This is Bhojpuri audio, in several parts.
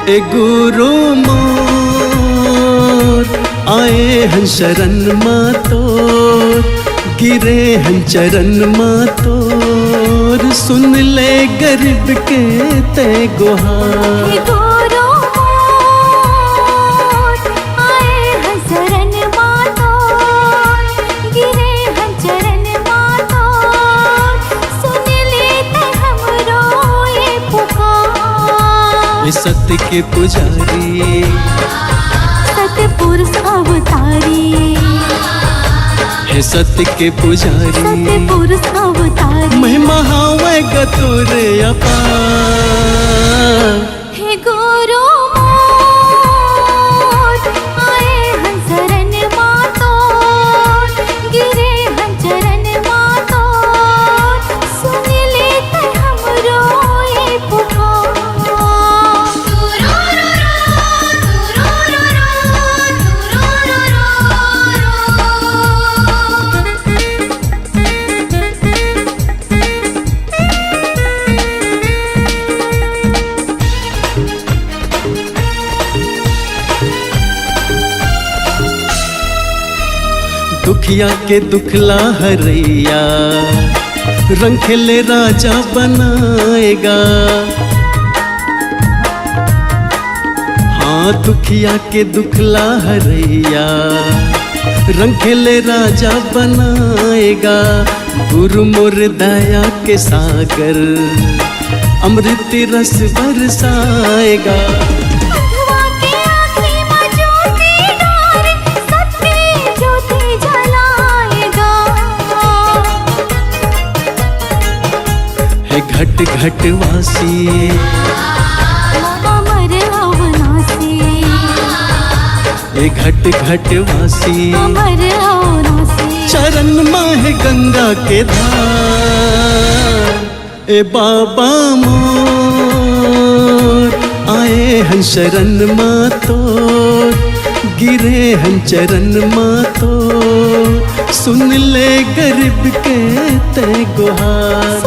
ए गुरु मोर आए हन शरण माँ तोर, गिरे हन चरण माँ तोर, सुन ले गरीब के ते गुहार। सत्य के पुजारी, सत्य पुरुष अवतारी, हे सत्य के पुजारी, सत्य पुरुष अवतारी, महिमा हावे गतुर अपार। हे गुरु मोर आए हन शरण माँ तोर, गिरे हन चरण माँ तोर, सुन लेते हमरो ये पुकार। दुखिया के दुखला हरैया, रंग खेले राजा बनाएगा। हाँ दुखिया के दुखला हरैया, रंग खेले राजा बनाएगा। गुरु मोर दया के सागर, अमृत रस बरसाएगा। घट घट वासी अमर अवनासी, ए घट घट वासी, अमर अवनासी, चरण माह गंगा के धार। ए बाबा मोर आए हन शरण माँ तोर, गिरे हन चरण माँ तोर, सुन ले गरीब के ते गुहार।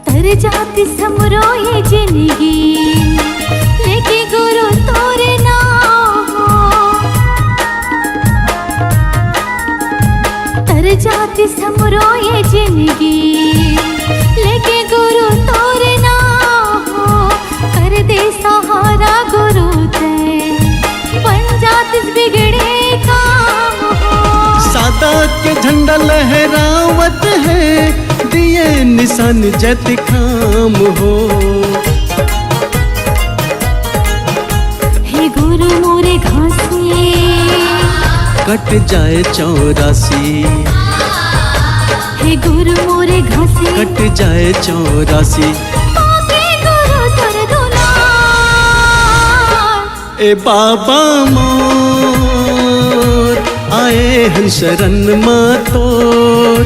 तर जाती समरो ये जिंदगी, लेके गुरु तोरे नाम हो। तर जाती समरो ये जिंदगी, लेके गुरु तोरे नाम हो। कर दे सहारा गुरु ते, बन जाती बिगड़े काम हो। सादा के झंडा लहरावत है, दिए निशान जत खाम हो। हे गुरु मोरे घासी, कट जाए 84। हे गुरु मोरे घासी, कट जाए 84। गुरु तर दुलार। ए बाबा मोर आए हन शरण माँ तोर,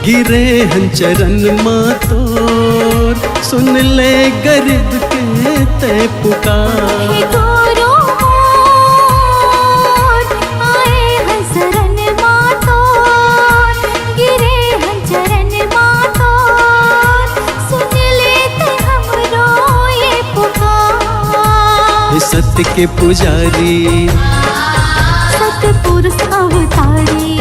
गिरे हन चरण माँ तोर, सुन ले गरीब के ते पुकार। हे गुरु मोर आए हन शरण माँ तोर, गिरे हन चरण माँ तोर, सुन लेते हमरो ये पुकार। हे सत्य के पुजारी, सत्य पुरुष अवतारी,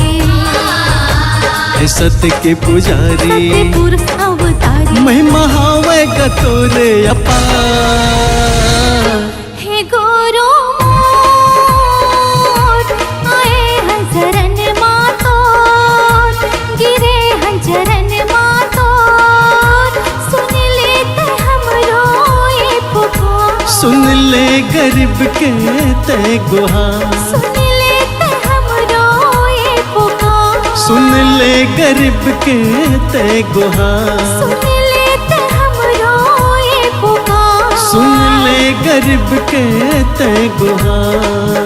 हे सत्य के पुजारी, सत्य पुरुष अवतारी, महिमा हावे गतुर अपार। हे गुरु मोर आए हन शरण माँ तोर, गिरे हन चरण माँ तोर, सुन लेते हमरो ये पुकार। सुन ले गरीब के ते गुहार। सुन लेते हमरो ये पुकार। सुन ले गरीब के ते गुहार। सुन लेते हमरो ये पुकार। सुन ले गरीब के ते गुहार।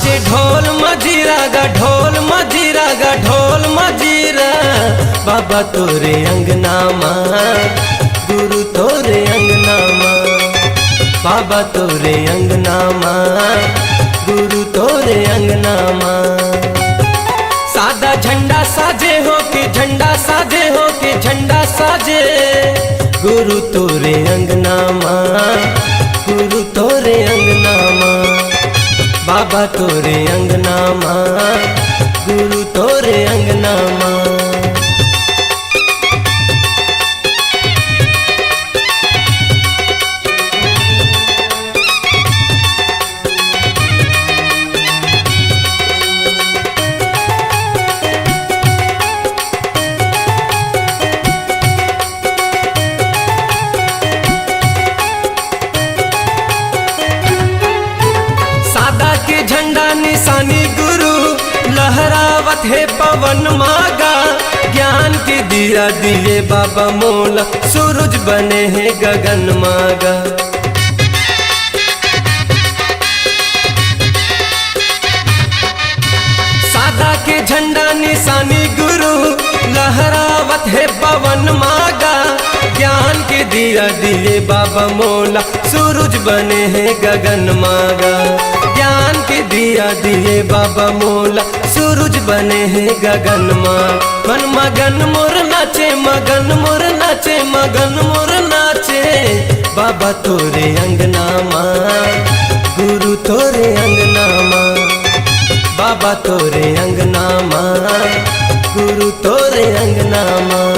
बाजे ढोल मजीरा गा ढोल मजीरा गा ढोल मजीरा बाबा तोरे अंगना माँ गुरु तोरे अंगना माँ बाबा तोरे अंगना माँ गुरु तोरे अंगना माँ सादा झंडा साजे हो के झंडा साजे हो के झंडा साजे गुरु तोरे अंगना माँ गुरु तोरे अंगना माँ बाबा तोरे अंगना माँ गुरु तोरे अंगना माँ झंडा निशानी गुरु लहरावत है पवन मागा ज्ञान के दिया दिए बाबा मोला सूरज बने हैं गगन मागा सादा के झंडा निशानी गुरु लहरावत है पवन मागा ज्ञान के दिया दिए बाबा मोला सूरज बने हैं गगन मागा ज्ञान के दिया दिए बाबा मोला सूरज बने हैं गगन माँ मन मगन मोर नाचे मगन मोर नाचे मगन मोर नाचे बाबा तोरे अंगना माँ गुरु तोरे अंगना माँ बाबा तोरे अंगना माँ गुरु तोरे अंगना माँ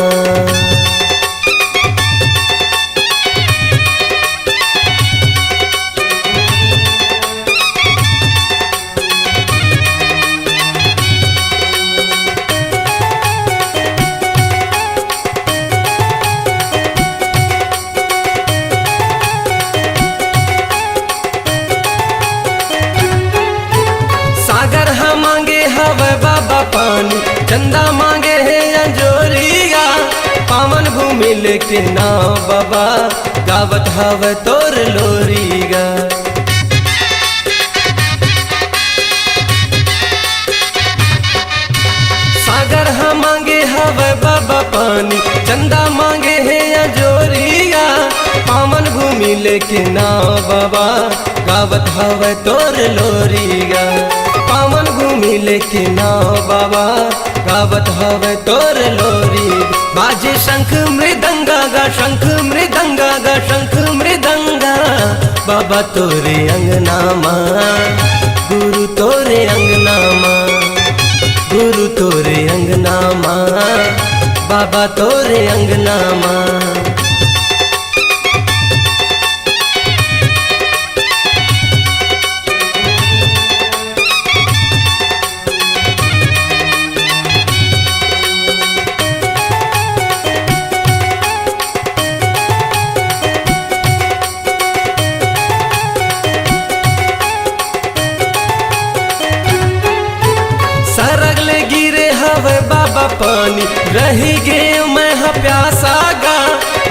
मांगे हवे बाबा पानी चंदा मांगे है अंजोरिया पावन भूमि लेके नाव बाबा गावत हवे तोर लोरीगा सागर हम मांगे हवे बाबा पानी चंदा मांगे है अंजोरिया पावन भूमि लेके नाव बाबा गावत हवे तोर लोरीगा पावन भूमि लेके नाव बाबा गावत हवे तोर लोरी बाजे शंख मृदंगा गा शंख मृदंगा गा शंख मृदंगा बाबा तोरे अंगना माँ गुरु तोरे अंगना माँ गुरु तोरे अंगना माँ बाबा तोरे अंगना माँ सरगले गिरे हवे बाबा पानी रही गे मैं प्यासा गा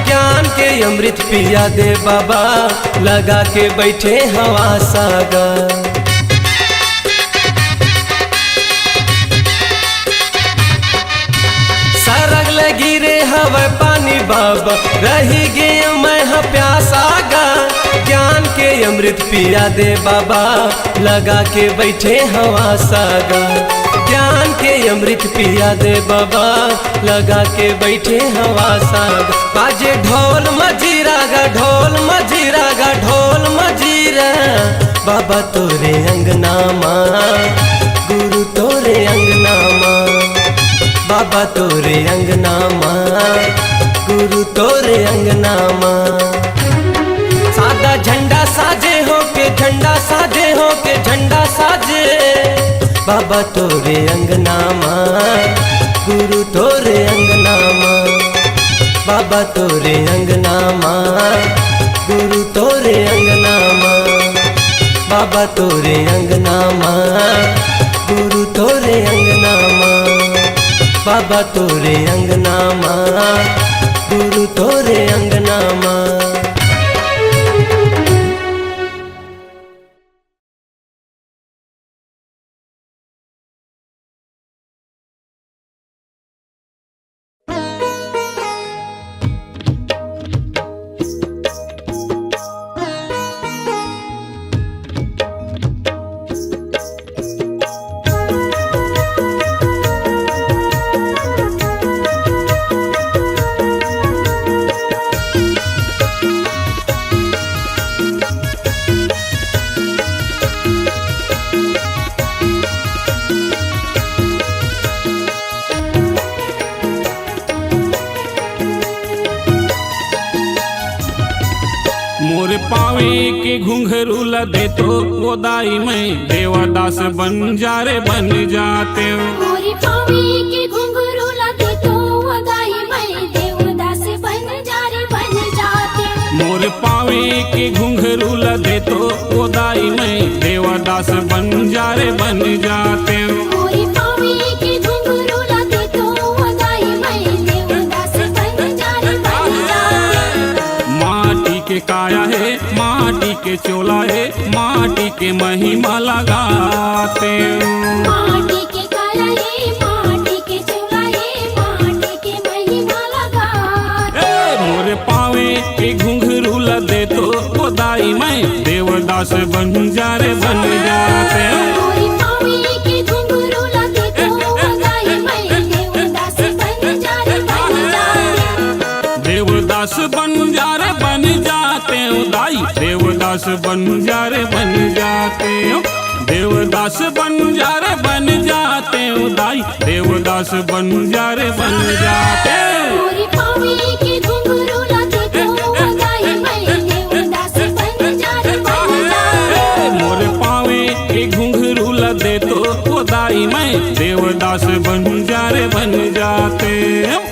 ज्ञान के अमृत पिया दे बाबा लगा के बैठे हवा सागा सरगले गिरे हवे पानी बाबा रही गे मैं प्यासा गा ज्ञान के अमृत पिया दे बाबा लगा के बैठे हवा सागा ज्ञान के अमृत पिया दे बाबा लगा के बैठे हवा साग बाजे ढोल मजीरा गा ढोल मजीरा गा ढोल मजीरा बाबा तोरे अंगना माँ गुरु तोरे अंगना माँ बाबा तोरे अंगना माँ गुरु तोरे अंगना माँ सादा झंडा साजे हो के झंडा साजे हो के झंडा साजे बाबा तोरे अंगना माँ गुरु तोरे अंगना माँ बाबा तोरे अंगना माँ गुरु तोरे अंगना माँ बाबा तोरे अंगना माँ गुरु तोरे अंगना माँ बाबा तोरे अंगना माँ गुरु तोरे अंगना माँ। पावे के घुंघरू लदे तो वो दाई में देवदास बन जा रे बन जाते हो। मोरी पावे के घुंघरू लगे तो वदाई मैं देवदास बन जा रे बन जाते। मोर पावे के घुंघरू लदे तो वो दाई में देवदास बन जा रे बन जाते हो। मोरी पावे के घुंघरू लगे तो वदाई मैं देवदास बन जा रे बन जाते। माटी के काया है माटी के चोला है माटी के महिमा लगाते हो। माटी के काया है माटी के चूल्हा है माटी के महिमा लगाते। मोर पावे के घुंघरू लदे तो वो दाई में देवदास बन जा रे बन जाते हो। मोरी पावे के घुंघरू लगे तो वदाई मैं देवदास बन जा रे बन जाते। देवदास बन जा रे बन जाते हो दाई देवदास बन जा रे बन जाते हो। देवदास बन जा रे बन जाते हो दाई देवदास बन जा रे बन जाते हो। मोरी पावे के घुंघरू लगे तो वदाई मैं देवदास बन जा रे बन जाते। मोर पावे के घुंघरू लदे तो वो दाई में देवदास बन जा रे बन जाते हो।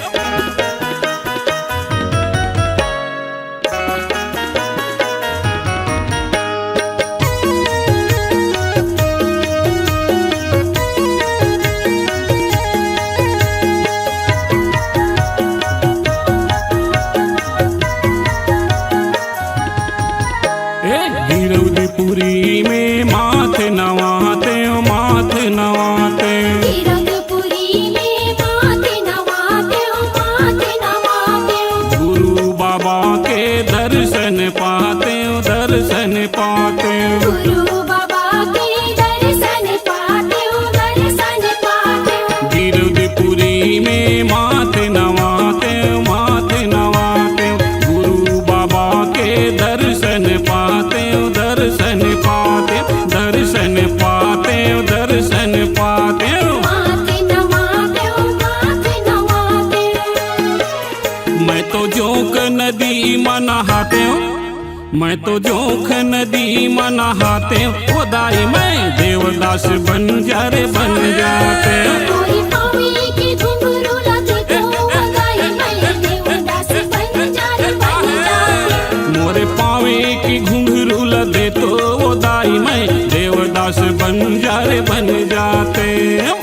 गिरौदपुरी में माथ नवाते हो माथ नवाते हो। गिरौदपुरी में माथे नवाते हो माथे नवाते हो। गुरु बाबा के दर्शन पाते हो दर्शन पाते हो। गुरु बाबा के दर्शन पाते हो दर्शन पाते हो। गिरौदपुरी में माथ नवाते हो माथ नवाते हो। गुरु बाबा के दर्शन पाते हो दर्शन पाते हो दर्शन पाते हो दर्शन पाते हो। माथे नवाते हो माथे नवाते हो। मैं तो जोक नदी मनाते हो मैं तो जोख नदी मनाते हो। वो दाई मैं देवदास बन जा रे बन जाते हो। मोरी पावे के घुंघरू लगे तो वदाई मैं देवदास बन जा रे बन जाते। मोरे पावे की घुंघरू लदे तो वो दाई मैं देवदास बन जा रे बन जाते हो।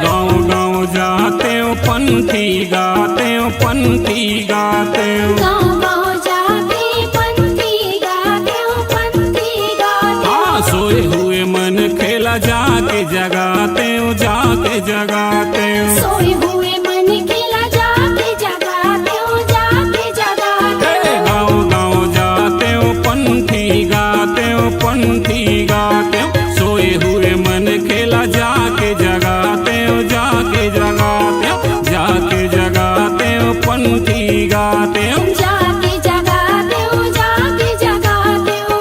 गाँव गाँव जाते हो पंथी गाते हो पंथी गाते हो। गाँव गाँव जाते पंथी गाते हो पंथी गाते हो। हाँ सोए हुए मन खेला जाके जगाते हो जाके जगाते हो। सोए हुए मन खिला जाके जगाते हो जाके जगाते हो। गाँव गाँव जाते हो पंथी गाते हो पंथी गाते हो। सोए हुए मन खेला जाके जगाते हो जाके जगाते हो जाके जगाते हो पंथी गाते हो। जाके जगाते हो जाके जगाते हो।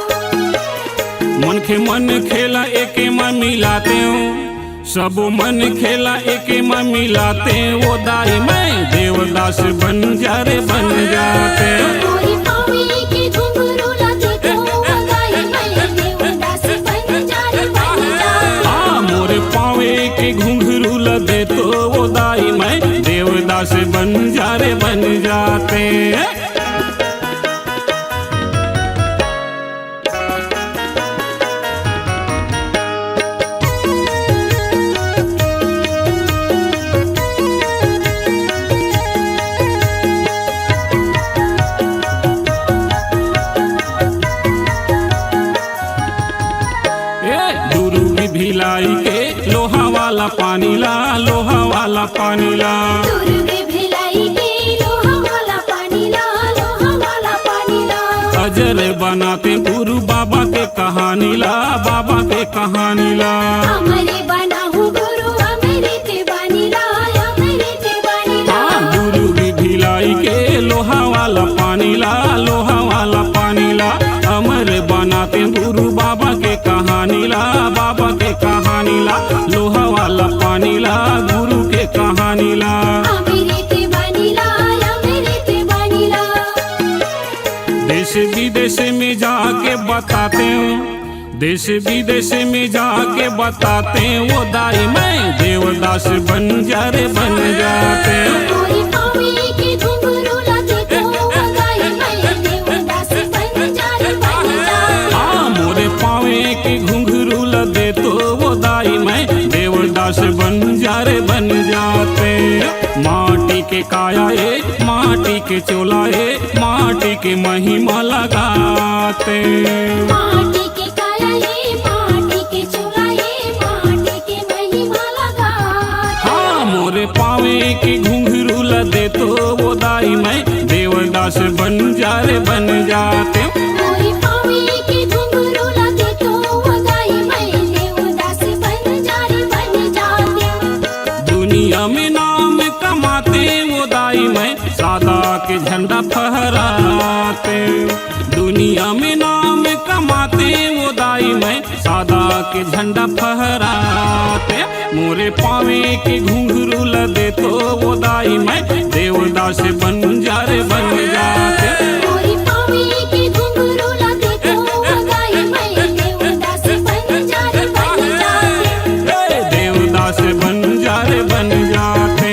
मन के मन खेला एके में मिलाते हो सब मन खेला एके में मिलाते हो। वो दाई मैं देवदास बन जा रे बन जाते हो। मोरी पावे के घुंघरू लगे तो वदाई मैं देवदास बन जा रे बन जाते। हाँ मोरे पावे के घुंघरू लदे तो वो दाई मैं देवदास बन जा रे बन जाते हैं। भिलाई के लोहा वाला पानी ला लोहा वाला पानी ला। दुर्ग भिलाई के लोहा वाला पानी ला लोहा वाला पानी ला। अजर बनाते गुरु बाबा के कहानी ला बाबा के कहानी ला। हमारे बना हूँ गुरु अमृत बानी ला अमृत बानी ला। गुरु वाला पानी ला, लोहा वाला पानी ला। अमर बनाते गुरु बाबा के कहानी ला, बाबा के कहानी ला। लोहा वाला पानी ला, गुरु के कहानी ला। अमृत बनिला, अमृत बनिला। देश विदेश में जाके बताते हैं, देश विदेश में जाके बताते हैं, वो दाई मैं देवदास बन जा रे बन जाते हैं। मोरे पावे के घुंघरू लगे तो वगाई मैं देवदास बन जा रे बन जा। हाँ मोरे पावे के घुंघरू लदे तो वो दाई मैं देवदास बन जा रे बन जाते। माटी के काया ए, माटी के चोला ए, माटी के महिमा लगाते। माटी के काया ये, माटी के चोला ये, माटी के महिमा लगा। हाँ मोरे पावे की घुंघरू लदे तो वो दाई मैं देवदास बन जा रे बन जाते। मोरे पावे के घुंघरू लगे तो वगाई मैं देवदास बन जा रे बन जाते। दुनिया में नाम कमाते वो दाई मैं सादा के झंडा फहराते। दुनिया में नाम कमाते वो दाई मैं सादा के झंडा फहराते। मोरे पावे के घुंघरू लदे तो वो दाई मैं देवदास बन जा रे बन जाते। मोरे पावे के घुंघरू लगे तो वगाई मैं देवदास बन जा रे बन जाते। देवदास बन जा रे बन जाते।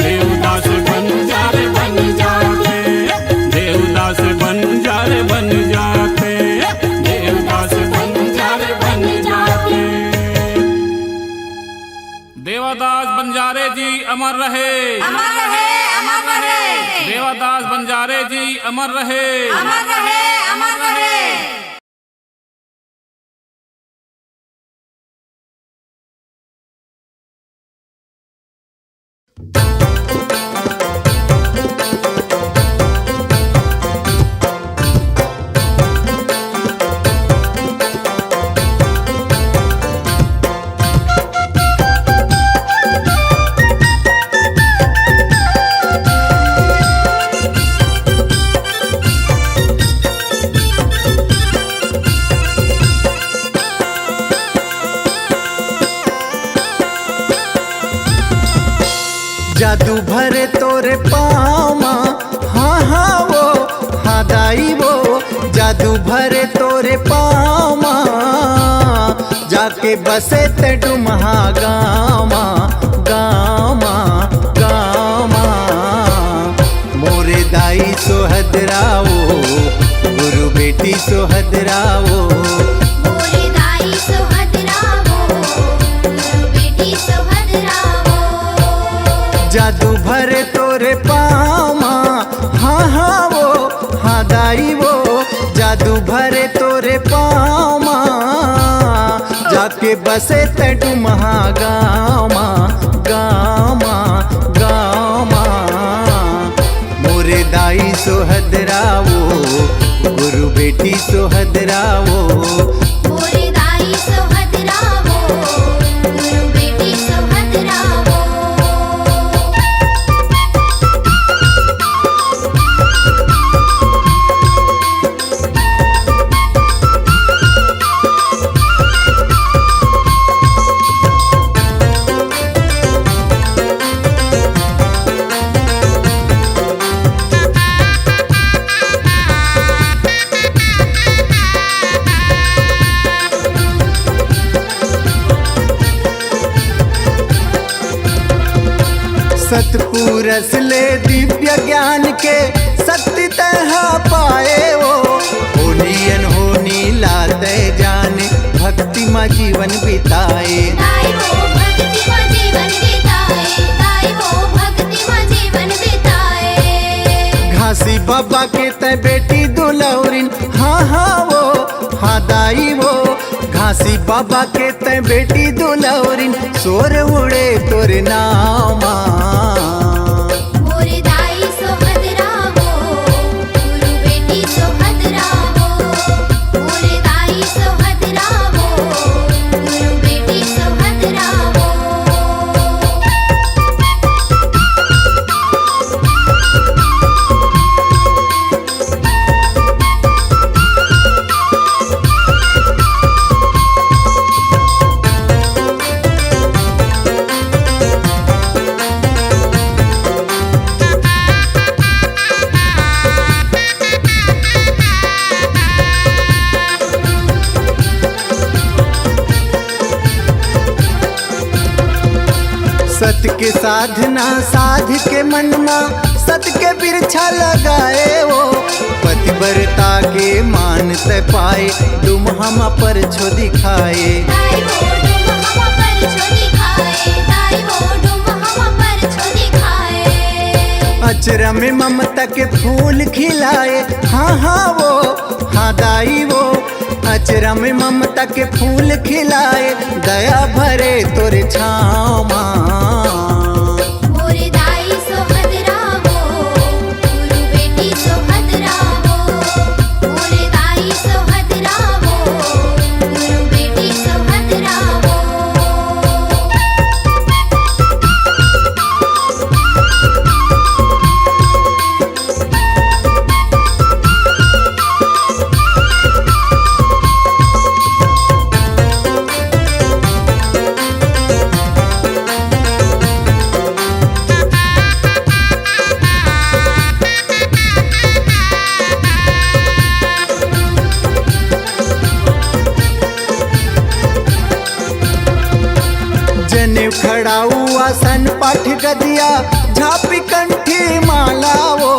देवदास बन जा रे बन जाते। देवदास बन जा रे बन जाते। देवदास बन जा रे बन जाते। देवदास बंजारे जी अमर रहे, अमर रहे, अमर रहे। देवदास बंजारे जी अमर रहे, अमर रहे, अमर रहे। जादू भरे तोरे पाँव, हाँ हाँ वो हाँ दाई वो। जादू भरे तोरे पाँव, जाके बसे ते डुमहा गामा गामा गामा। मोरे दाई सोहदराओ, गुरु बेटी सोहदराओ। मोरे दाई सोहदरावो, बेटी सोहदरावो। जादू भरे तोरे पाँव, हाँ हाँ वो हाँ दाई वो। जादू भरे तोरे पाँव, जाके बसे ते डुमहा गामा गामा गामा। मोरे दाई सोहदराओ, गुरु बेटी सोहदराओ। मोरे दाई सोहदरावो, गुरु बेटी सोहदरावो। सतपुरस ले दिव्य ज्ञान के शक्ति तह पाए वो। होनी अनहोनी लाते जाने भक्ति में जीवन बिताए। दाई वो भक्ति में जीवन बिताए, दाई वो भक्ति में जीवन बिताए। घासी बाबा के ते बेटी दुलौरिन, हाँ हाँ वो हाँ दाई वो। घासी बाबा के ते बेटी दुलौरिन, सोर उड़े तोरे नामा। मोरे दाई सोहदरावो, गुरु बेटी सोहदरावो। मोरे दाई सोहदरावो, गुरु बेटी सोहदरावो। के साधना साध के मनमा सत के बिरछा लगाए वो पतिव्रता के मानत पाए तुम हम पर छो दिखाए। दाई वो डुम हम पर छो दिखाए, दाई वो डुम हम पर छो दिखाए। अचरा में ममता के फूल खिलाए, हाँ हाँ वो हाँ दाई वो अचरा में ममता के फूल खिलाए दया भरे तोरे छाँव मोरे दाई सोहद रावो, गुरु बेटी सोहद रावो, मोरे दाई सोहद रावो, गुरु बेटी सोहद रावो। जने खड़ाऊ आसन पाठ गदिया झापी कंठी माला वो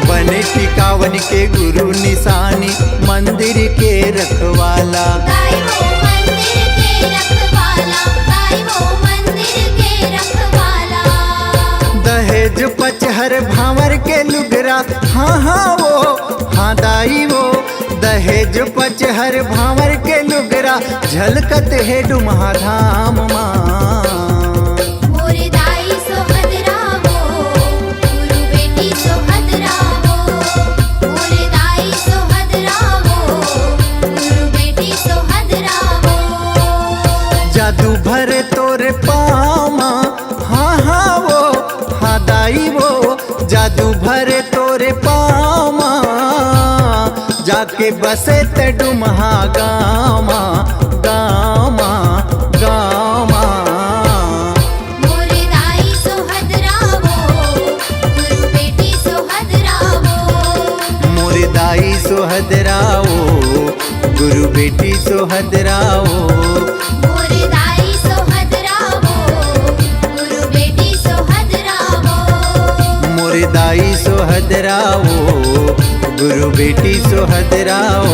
बने टिकावन के गुरु निशानी मंदिर के रखवाला। दाई वो मंदिर के रखवाला, दाई वो मंदिर के रखवाला। दहेज पचहर भावर के लुगरा, हाँ हाँ वो हाँ दाई वो दहेज पचहर भावर के लुगरा झलकत है डुमहा धाम माँ। मोरे दाई सोहद रावो, गुरु बेटी सोहद रावो, मोरे दाई सोहद रावो, गुरु बेटी सोहद रावो। जादू भरे तोरे पामा, हाँ हाँ वो हाँ दाई वो जादू भरे तोरे पामा जाके बसे ते डुमहा गामा गामा गामा। मोरे दाई सोहद रावो, गुरु बेटी सोहद रावो, मोरे दाई सोहदराओ गुरु बेटी सोहदराओ। मोरे दाई सोहद रावो, गुरु बेटी सोहद रावो। मोरे दाई सोहदराओ गुरु बेटी सोहदराओ।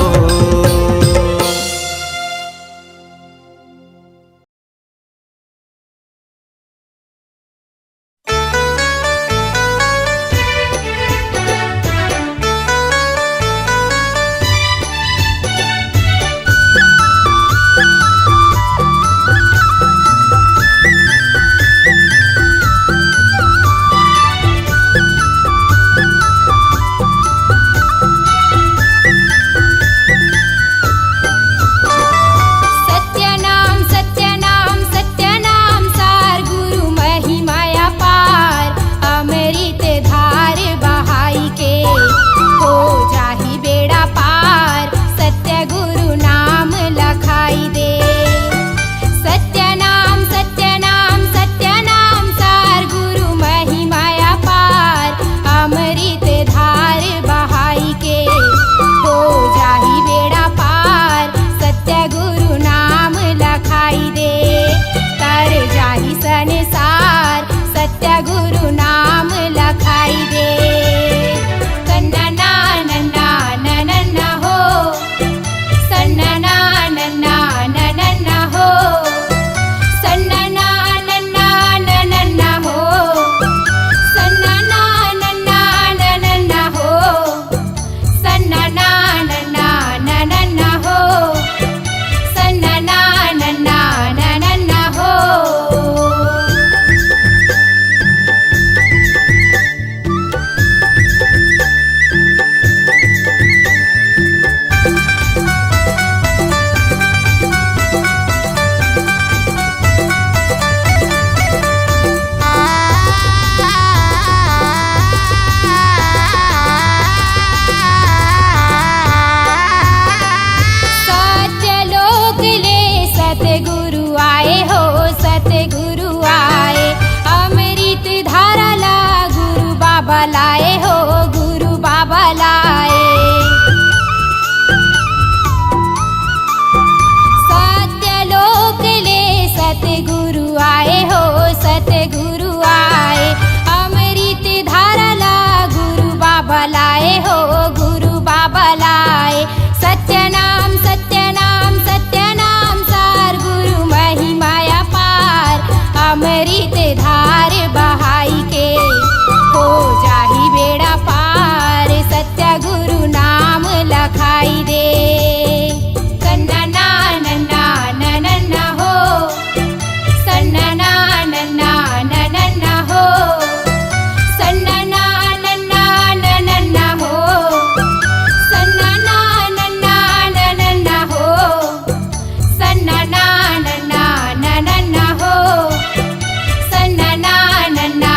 लाए हो गुरु बाबा लाए। सत्य नाम सत्यनाम सत्यनाम सार गुरु महिमाया पार। अमृत धार बहाई के हो जाही बेड़ा पार। सत्य गुरु नाम लखाई दे। सन्ना नन्ना नन्ना हो सन्ना नन्ना नन्ना हो सन्ना नन्ना नन्ना हो सन्ना नन्ना नन्ना हो सन्ना नन्ना नन्ना हो सन्ना नन्ना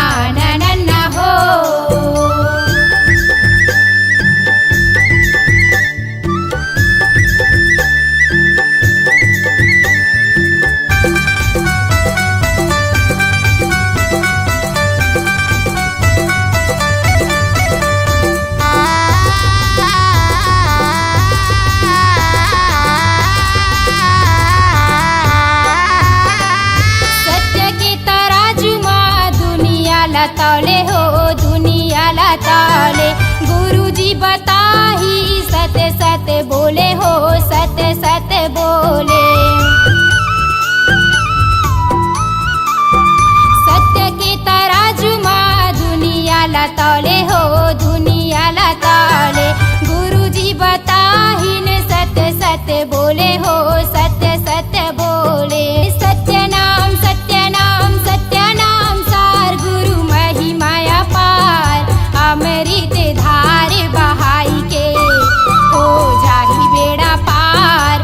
नन्ना हो। सत्य के तराजू माँ दुनिया ला तौले हो दुनिया ला तौले। गुरु जी बताही सत्य सत्य बोले हो सत्य सत्य बोले। सत्य के तराजू माँ दुनिया ला तौले हो दुनिया ला तौले। गुरु जी बताही ने सत्य सत्य बोले हो सत्य सत्य बोले। सत्यनाम सत्यनाम सत्यनाम सार गुरु महिमाया पार। अमृत धार बहाई के हो जाही बेड़ा पार।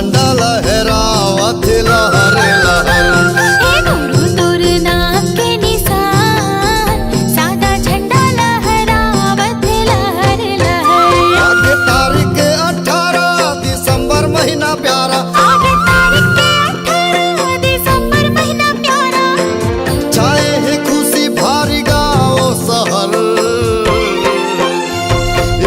झंडा लहरावत लहर लहर। हे गुरु तोर नाम के निशान सादा झंडा लहरावत लहर लहर। आगे तारीख 18 दिसंबर महीना प्यारा, आगे तारीख के 18 दिसंबर महीना प्यारा। चाहे है खुशी भारी गाँव शहर।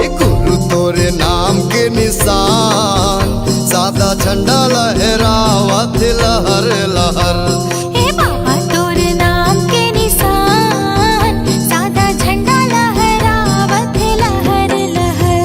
ए गुरु तोरे नाम के निशान सादा झंडा लहरावत लहर लहर। हे बाबा तोर नाम के निशान सादा झंडा लहरावत लहर लहर।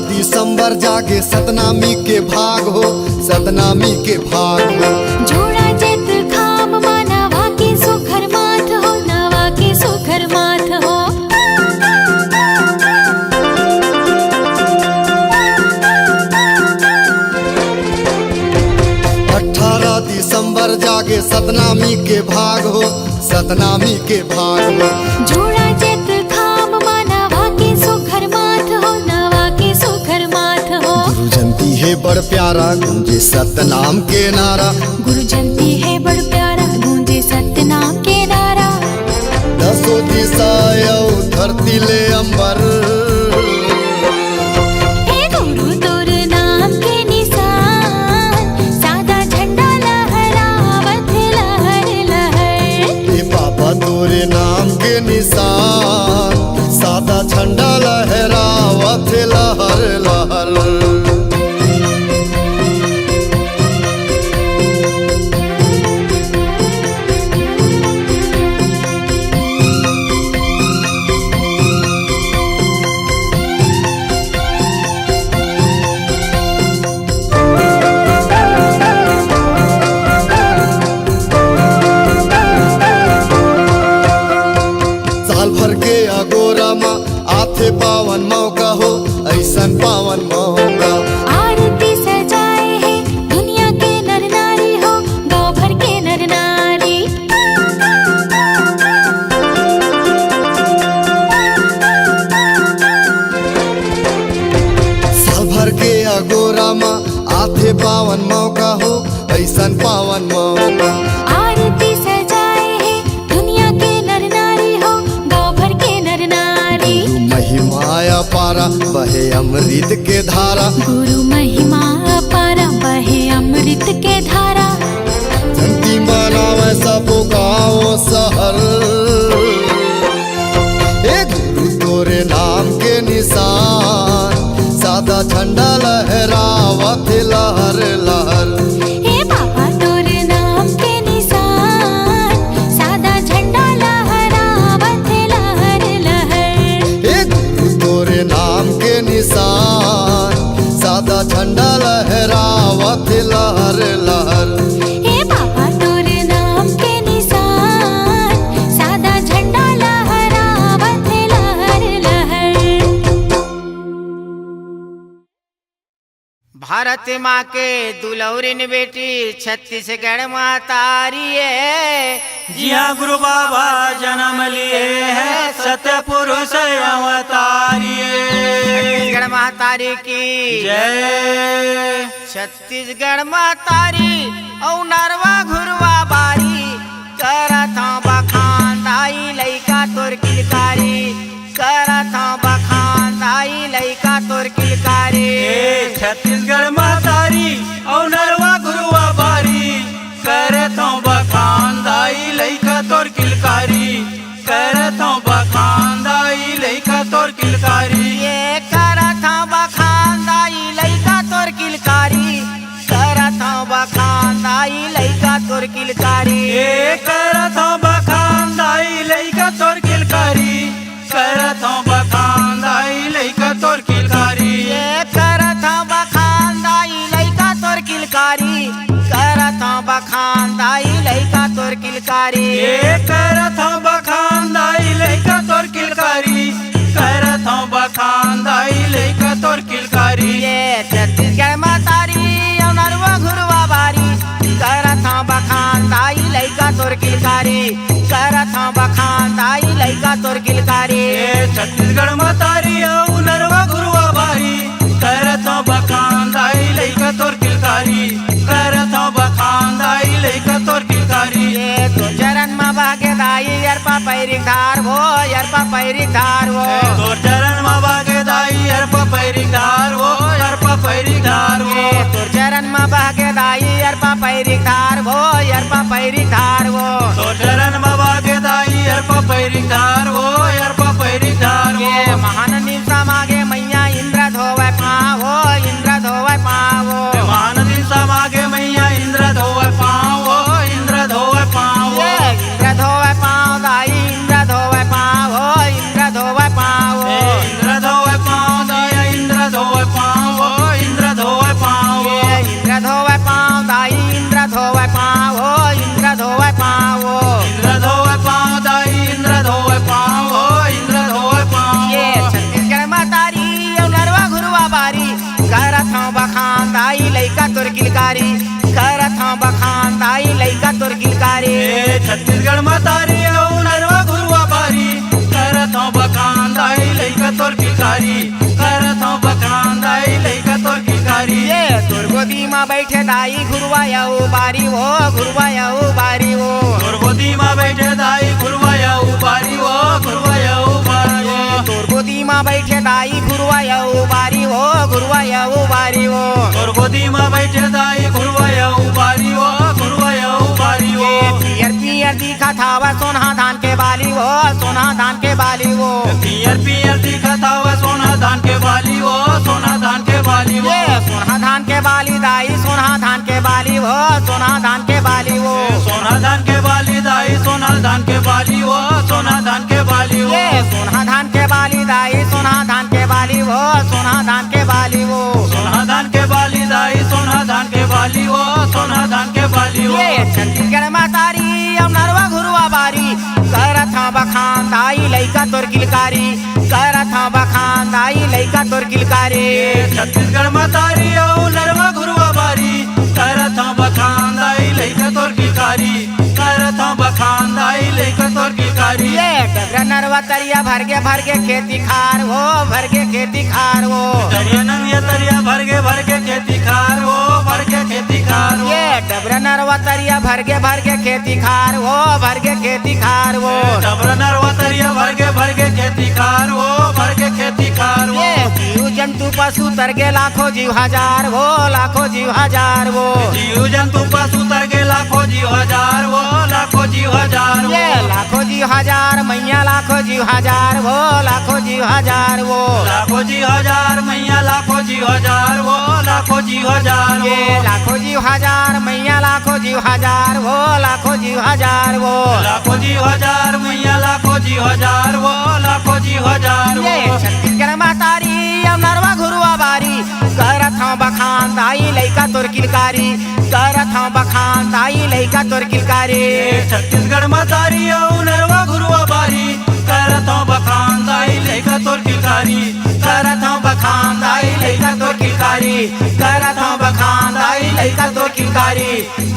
दिसंबर जागे सतनामी के भाग हो, सतनामी के भाग हो। जोड़ा जेत खाम मानवा के सुखर माथ हो, नवा के सुखर माथ हो। 18 दिसंबर जागे सतनामी के भाग हो, सतनामी के भाग हो। जोड़ा जेत खाम मानवा के सुखर माथ हो, नवा के सुखर माथ हो। गुरु जयंती है बड़ प्यारा गूंजे सतनाम के नारा। गुरु जयंती है बड़ प्यारा गूंजे सत्य नाम के नारा। दसों दिशा धरती ले अंबर। हे गुरु तोर नाम के निशान सादा झंडा लहरावत लहर लहर। ए बाबा तोरे नाम के निशान सादा झंडा लहरावत लहर लहर। साल भर के अगोरा माँ आथे पावन मौका हो, ऐसन पावन मौका। आरती सजाए है दुनिया के नर नारी हो, गाँव भर के नर नारी। साल भर के अगोरा माँ आथे पावन मौका हो, ऐसन पावन मौका। आरती सजाए है दुनिया के नर नारी हो, गाँव भर के नर नारी। महिमाया पारा बहे अमृत के धारा। गुरु महिमा अपार बहे अमृत के धारा। जयंती मनावे सब गाँव शहर। ए गुरु तोरे नाम के निशान सादा झंडा लहरावत लहर लहर। हे बाबा तोर नाम के निशान सादा झंडा लहरावत लहर लहर। ए गुरु तोरे नाम के निशान सादा झंडा लहरावत लहर लहर। हे बाबा तोर नाम के निशान सादा झंडा लहरावत लहर लहर। भारत माँ के दुलौरिन बेटी छत्तीसगढ़ मातारी है। जिया गुरु बाबा जन्म लिए है सत्य पुरुष अवतारिये। छत्तीसगढ़ मातारी की जय। छत्तीसगढ़ मातारी औ नरवा घुरवा बारी करत हूँ बखान दाई लइका तोर किलकारी। करत हूँ बखान दाई लइका तोर किलकारी। छत्तीसगढ़ मातारी और नरवा गुरुआ बारी करत हूँ बखान दाई लइका तोर किलकारी। करत हूँ बखान दाई लइका तोर किलकारी। ये करत हूँ बखान दाई लइका तोर किलकारी। करत हूँ बखान दाई लइका तोर किलकारी। ए करत हूँ बखान दाई लइका तोर किलकारी। करत हूँ बखान दाई लइका तोर किलकारी। ये करत हूँ बखान दाई लइका तोर किलकारी। करत हूँ बखान दाई लइका तोर किलकारी। किलकारी ये करत हूँ बखान दाई लइका तोर किलकारी करत हूँ बखान दाई लइका तोर किलकारी ये छत्तीसगढ़ मतारी औ नरवा घुरवा बारी करत हूँ बखान दाई लइका तोर किलकारी करत हूँ बखान दाई लइका तोर किलकारी ये छत्तीसगढ़ मतारी औ नरवा घुरवा बारी करत हूँ बखान दाई लइका तोर किलकारी करत हूँ बखान दाई लइका तोर किलकारी ये तो चरण में भागे दाई अरपा पैरी धार वो अरपा पैरी धार वो तोर चरण में बागे दाई अरपा पैरी धार वो अरपा पैरी धार वो ये तो चरण में भागे दाई अरपा पैरी धार वो अरपा पैरी धार वो तोर चरण में बागे दाई अरपा पैरी धार वो अरपा पैरी धार वो ये महान निशा मागे मैया इंद्र धोवे पावो इंद्र धोवे पावो महानदी समागे मैया इंद्र धोवे पावो इंद्र धोवे पावो ये इंद्र धोवे पाव दाई इंद्र धोवे पावो इंद्र धोवे पावो इंद्र धोवे पाव दाई इंद्र धोवे पावो इंद्र धोवे पावो ये इंद्र धोवे पाव दाई इंद्र धोवे पावो इंद्र धोवे पावो इंद्र धोवे पाव दाई इंद्र धोवे पावो इंद्र धोवे पावो ये छत्तीसगढ़ मतारी औ नरवा घुरवा बारी करत हूँ बखान दाई लइका तोर किलकारी करत हूँ बखान दाई लइका तोर किलकारी ये छत्तीसगढ़ मतारी औ नरवा घुरवा बारी करत हूँ बखान दाई लइका तोर किलकारी करत हूँ बखान दाई लइका तोर किलकारी ये तोर गोदी में बैठे दाई घुरवा यऊ बारी वो घुरवा यऊ बारी वो तोर गोदी में बैठे दाई घुरवाया उबारी वो घुरवाया उबारी वो तोर गोदी में बैठे दाई घुरवा यऊ बारी वो घुरवा यऊ बारी वो तोर गोदी में बैठे दाई घुरवाया उबारी वो घुरवाया उबारी वो पियर पियर दिखा था वह सोना धान के बाली वो सोना धान के बाली वो पियर पियर दिखत हवा सोना धान के बाली वो सोना धान के बाली वो ये सोना धान के बाली दाई सोना धान के बाली वो सोना धान के बाली वो सोना धान के बाली दाई सोना धान के बाली वो सोना धान के बाली वो ये सोना धान के बाली दाई सोना धान के बाली वो सोना धान के बाली वो सोना धान के बाली दाई सोना धान के बाली वो सोना धान के बाली वो ये छत्तीसगढ़ मतारी औ नरवा घुरवा बारी करत हूँ बखान दाई लइका तोर किलकारी करत हूँ बखान दाई लइका तोर किलकारी छत्तीसगढ़ मतारी औ नरवा घुरवा बारी करत हूँ बखान दाई लइका तोर किलकारी करत हूँ बखान दाई लइका तोर किलकारी ये डबरा नरवा तरिया भर के खेती खार वो भर के खेती खार वो दरिया नंगिया तरिया भर के खेती खार वो भर के खेती खार वो ये डबरा नरवा तरिया भर के खेती खार वो भर के खेती खार वो डबरा नरवा तरिया भर के खेती खार वो भर के खेती खार वो ये जीव जंतु पशु तर के लाखों जीव हजार वो लाखों जीव हजार वो जीव जंतु पशु तर के लाखों जीव हजार वो लाखों जीव हजार वो ये लाखों जीव हजार मैया लाखों जीव हजार वो लाखों जीव हजार वो लाखों जीव हजार मैया लाखों जीव हजार वो लाखों जीव हजार वो ये लाखों जीव हजार मैया लाखों जीव हजार वो लाखों जीव हजार वो लाखों जीव हजार मैया लाखों जीव हजार वो लाखों जीव हजार ये वो छत्तीसगढ़ मतारी औ नरवा घुरवा बारी करत हूँ बखान दाई लइका तोर किलकारी करत हूँ बखान दाई लइका तोर किलकारी छत्तीसगढ़ मतारी औ नरवा घुरवा बारी करत हूँ बखान दाई लइका तोर किलकारी करत हूँ बखान दाई लइका तोर किलकारी करत हूँ बखान दाई लइका तोर किलकारी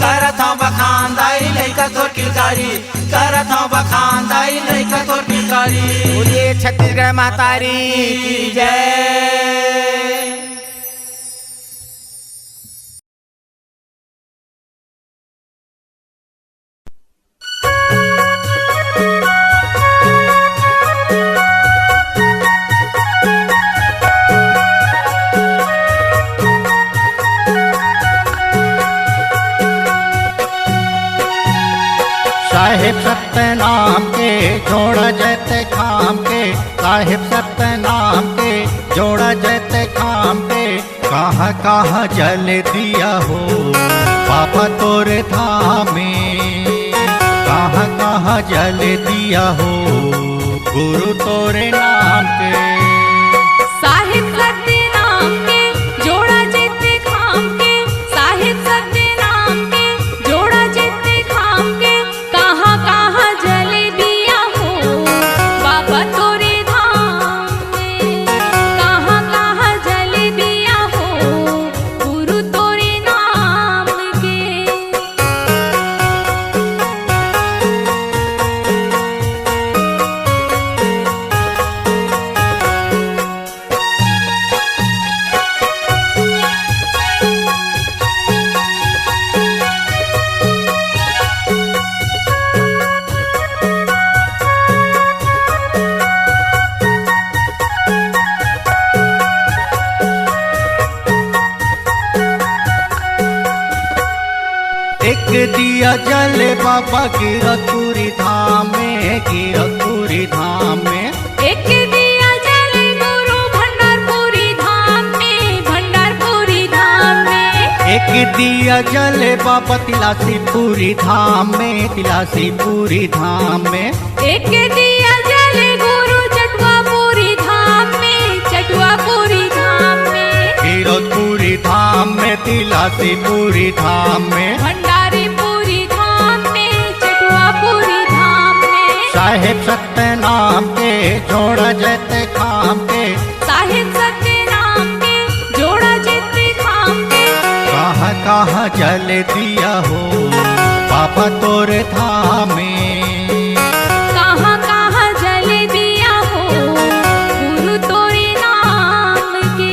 करत हूँ बखान दाई लइका तोर किलकारी करत हूँ बखान दाई लइका तोर किलकारी बोलिए छत्तीसगढ़ मतारी की जय। साहेब सतनाम के जोड़ा जैते खाम के साहेब सतनाम के जोड़ा जैते खाम के कहाँ कहाँ जल दिया हो पापा तोरे धामे कहाँ कहाँ जल दिया हो गुरु तोरे नाम के साहिब सत्य नाम के जोड़ा जितने खाम के साहिब सत्य नाम के जोड़ा जितने खाम के कहाँ दिया जले बाबा कीरतपुरी धाम में, कीरतपुरी धाम में। एक दिया जले गुरु भंडारपुरी धाम में, भंडारपुरी धाम में। एक दिया जले बाबा तिलासीपुरी धाम में, तिलासीपुरी धाम में। एक दिया जले गुरु चटवापुरी धाम में, चटवापुरी धाम में। कीरतपुरी धाम में, तिलासीपुरी धाम में। भंडारीपुरी धाम में, चटवापुरी धाम में। साहेब सत्य नाम के जोड़ा जैते खाम के, साहिब सत्य नाम के जोड़ा जितने खाम के। कहाँ कहाँ जल दिया हो बाबा तोरे धाम में। कहाँ कहाँ जल दिया हो गुरु तोरे नाम के।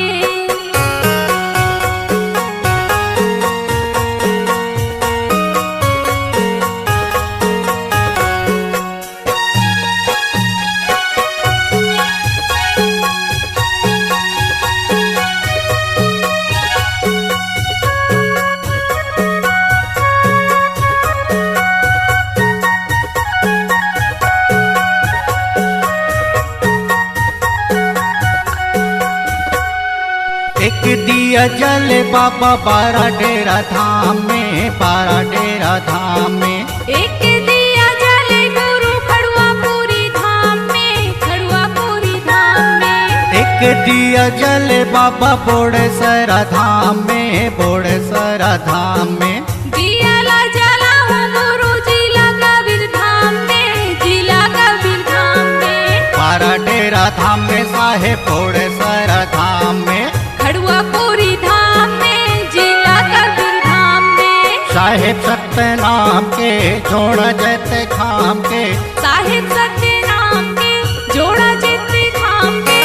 एक दिया जले बाबा बारा डेरा धाम में, बारा डेरा धाम में। एक दिया जले गुरु खड़ुआपुरी धाम में, खड़ुआपुरी धाम में। एक दिया जले बाबा बोड़ेसरा धाम में, बोड़ेसरा धाम में। दिया ला जला हूँ गुरु जिला कबीर धाम में, जिला कबीर धाम में। बारा डेरा धाम में, साहेब बोड़ेसरा धाम में। खड़ुआपुरी धाम में, जिला कबीर धाम में। साहेब सत्य नाम के जोड़ा जैते खाम के, साहिब सत्य नाम के जोड़ा जितने खाम के।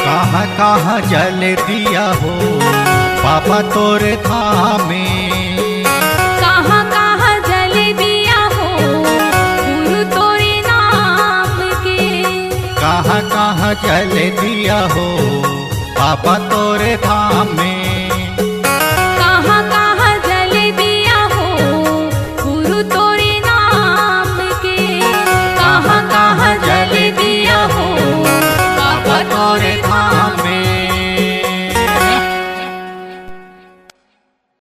कहाँ कहाँ जल दिया हो बाबा तोरे धाम में। कहाँ कहाँ जल दिया हो गुरु तोरे नाम के। कहाँ कहाँ जल दिया हो बाबा तोरे धाम में। कहाँ कहाँ जल दिया हो गुरु तोरे नाम के। कहाँ कहाँ जल दिया हो बाबा तोरे धाम